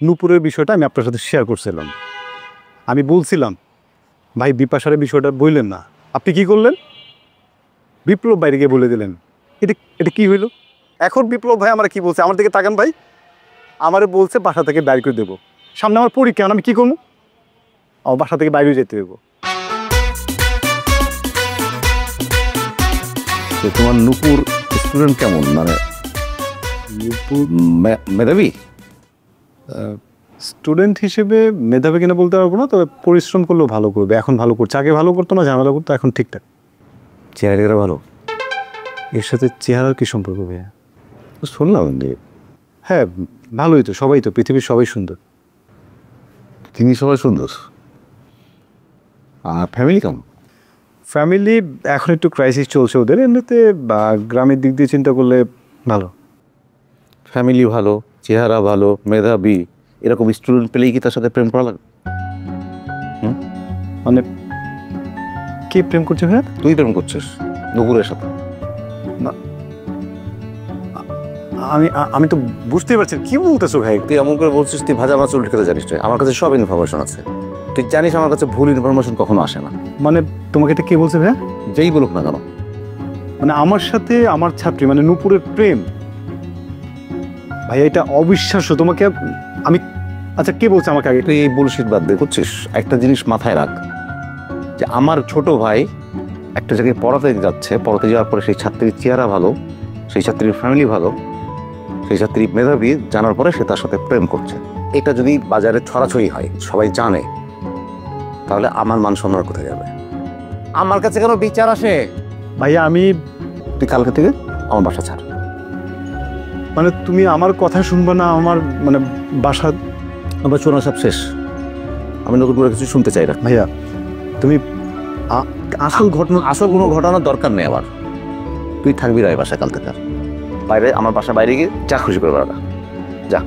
নূপুরের বিষয়টা আমি আপনার সাথে শেয়ার করছিলাম। আমি বলছিলাম ভাই বিপাশারের বিষয়টা বললেন না, আপনি কি করলেন? বিপ্লব বাইরে গিয়ে বলে দিলেন। এটা এটা কি হইল? এখন বিপ্লব ভাই আমার কি বলছে, আমার দিকে তাকান ভাই। আমারে বলছে বাসা থেকে বাইর করে দেবো। সামনে আমার পরীক্ষা, আমি কি করবো? আমার বাসা থেকে বাইরে যেতে দেবো। তোমার নূপুর স্টুডেন্ট কেমন, মানে নূপুর মেধাবী? স্টুডেন্ট হিসেবে মেধাবী কিনা বলতে পারবো না, তবে পরিশ্রম করলেও ভালো করবে। এখন ভালো করছে, আগে ভালো করতো না, ঝামেলা করতো, এখন ঠিকঠাক। চেহারা ভালো? এর সাথে চেহারার কি সম্পর্ক ভাইয়া? শুনলাম যে হ্যাঁ ভালোই তো, সবাই তো, পৃথিবীর সবাই সুন্দর। তিনি সবাই সুন্দর। আর ফ্যামিলি কেমন? ফ্যামিলি এখন একটু ক্রাইসিস চলছে ওদের, এমনিতে গ্রামের দিক দিয়ে চিন্তা করলে ভালো। ফ্যামিলি ভালো, চেহারা ভালো, মেধাবী, এরকম স্টুডেন্ট পেলেই কি তার সাথে প্রেম করা লাগে? মানে কে প্রেম করছে ভাইয়া? তুই প্রেম করছিস নূপুরের সাথে? না আমি আমি তো বুঝতেই পারছি কি বলতেছো ভাই। তুই এমন করে বলছিস তুই ভাজা মাছ উল্টে খেতে জানিস। আমার কাছে সব ইনফরমেশন আছে, তুই জানিস আমার কাছে ভুল ইনফরমেশন কখনো আসে না। মানে তোমাকে এটা কে বলছে ভাইয়া? যেই বলুক না কেন। মানে আমার সাথে আমার ছাত্রী মানে নূপুরের প্রেম? ভাইয়া এটা অবিশ্বাস্য। তোমাকে আমি, আচ্ছা কে বলছে আমাকে আগে? তুই এই বুলশিট বাদ দে, বুঝছিস? একটা জিনিস মাথায় রাখ, যে আমার ছোট ভাই একটা জায়গায় পড়াতে যাচ্ছে, পড়াতে যাওয়ার পরে সেই ছাত্রীর চেহারা ভালো, সেই ছাত্রীর ফ্যামিলি ভালো, সেই ছাত্রী মেধাবী জানার পরে সে তার সাথে প্রেম করছে। এটা যদি বাজারে ছড়াছড়ি হয়, সবাই জানে, তাহলে আমার মান সম্মান কোথায় যাবে? আমার কাছে কেন বিচার আসে? ভাইয়া আমি, তুই কালকে থেকে আমার বাসা ছাড়। মানে তুমি আমার কথা শুনবে না? আমার মানে বাসা আমার শোনা সব শেষ, আমি নতুন করে কিছু শুনতে চাই না। ভাইয়া তুমি আসল কোনো ঘটনার দরকার নেই আবার। তুই থাকবি না এই বাসায় কাল থেকে। বাইরে, আমার বাসা বাইরে গিয়ে যা খুশি করে বেড়াবা, যা।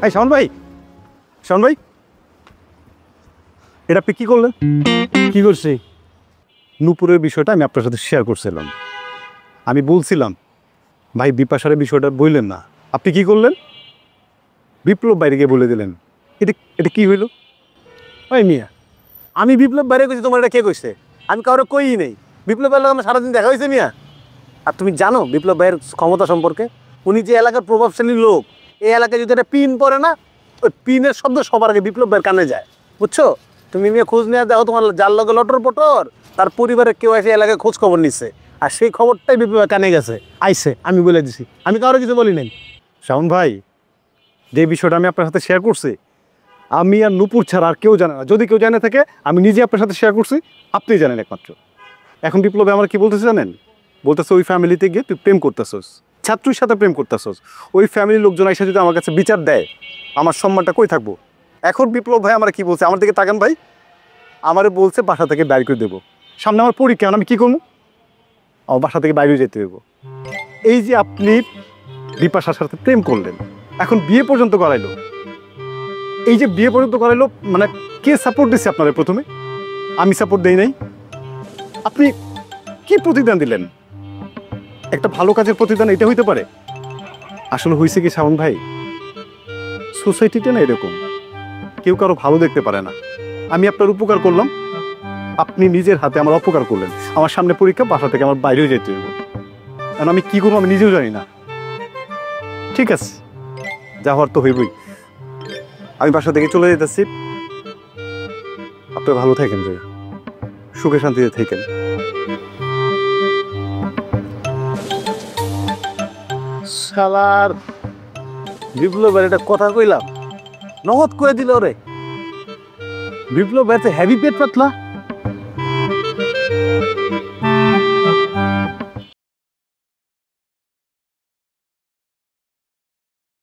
এই শাওন ভাই, শাওন ভাই, এটা আপনি কি করলেন? কি করছি? নূপুরের বিষয়টা আমি আপনার সাথে শেয়ার করছিলাম। আমি বলছিলাম ভাই বিপাশারের বিষয়টা বললেন না, আপনি কি করলেন? বিপ্লব বাইরে গিয়ে বলে দিলেন। এটা এটা কি হইল? ওই মিয়া, আমি বিপ্লব বাইরে কইছি, তোমার এটা কে কইছে? আমি কারো কইই নেই। বিপ্লব ভাইয়ের আমার সারাদিন দেখা হয়েছে মিয়া। আর তুমি জানো বিপ্লব ভাইয়ের ক্ষমতা সম্পর্কে? উনি যে এলাকার প্রভাবশালী লোক, এই এলাকায় যদি একটা পিন পড়ে না, ওই পিনের শব্দ সবার আগে বিপ্লব ভাইয়ের কানে যায়, বুঝছো? তুমি মিয়া খোঁজ নিয়ে দেখো, তোমার যার লগে লটর পটর তার পরিবারের কেউ এসে এলাকায় খোঁজ খবর নিচ্ছে, আর সেই খবরটাই বিপ্লব ভাইয়ের কানে গেছে, আইসে। আমি বলে দিছি, আমি কারো কিছু বলি নাই। শাওন ভাই, যে বিষয়টা আমি আপনার সাথে শেয়ার করছি, আমি আর নূপুর ছাড়া আর কেউ জানে না। যদি কেউ জানে থাকে, আমি নিজে আপনার সাথে শেয়ার করছি, আপনিই জানেন একমাত্র। এখন বিপ্লবে আমার কি বলতেছে জানেন? বলতেছে ওই ফ্যামিলিতে গিয়ে তুই প্রেম করতেছস, ছাত্রীর সাথে প্রেম করতেছস। ওই ফ্যামিলির লোকজন এসে যদি আমার কাছে বিচার দেয়, আমার সম্মানটা কই থাকবো? এখন বিপ্লব ভাই আমার কি বলছে, আমার দিকে তাকান ভাই। আমারে বলছে বাসা থেকে বাইর করে দেবো। সামনে আমার পরীক্ষা, আমি কি করবো? আমার বাসা থেকে বাইরে যেতে দেবো। এই যে আপনি বিপাশার সাথে প্রেম করলেন, এখন বিয়ে পর্যন্ত করাইলো। এই যে বিয়ে পর্যন্ত করাইলো, মানে কে সাপোর্ট দিচ্ছে আপনাদের? প্রথমে আমি সাপোর্ট দেই নাই। আপনি কি প্রতিদান দিলেন? একটা ভালো কাজের প্রতিদান এটা হইতে পারে? আসলে হয়েছে কি শাওন ভাই, সোসাইটিটা না এরকম, কেউ কারো ভালো দেখতে পারে না। আমি আপনার উপকার করলাম, আপনি নিজের হাতে আমার অপকার করলেন। আমার সামনে পরীক্ষা, বাসা থেকে আমার বাইরেও যেতে হইব। কারণ আমি কি করবো আমি নিজেও জানি না। ঠিক আছে, যা হওয়ার তো হইবই। আমি বাসা থেকে চলে যেতেছি। আপনি ভালো থাকেন ভাই, সুখে শান্তিতে থাকেন। শালার বিপ্লব ভাইয়ের একটা কথা কইলাম, নগদ করে দিল রে। বিপ্লব ভাইয়ের হেভি পেট পাতলা।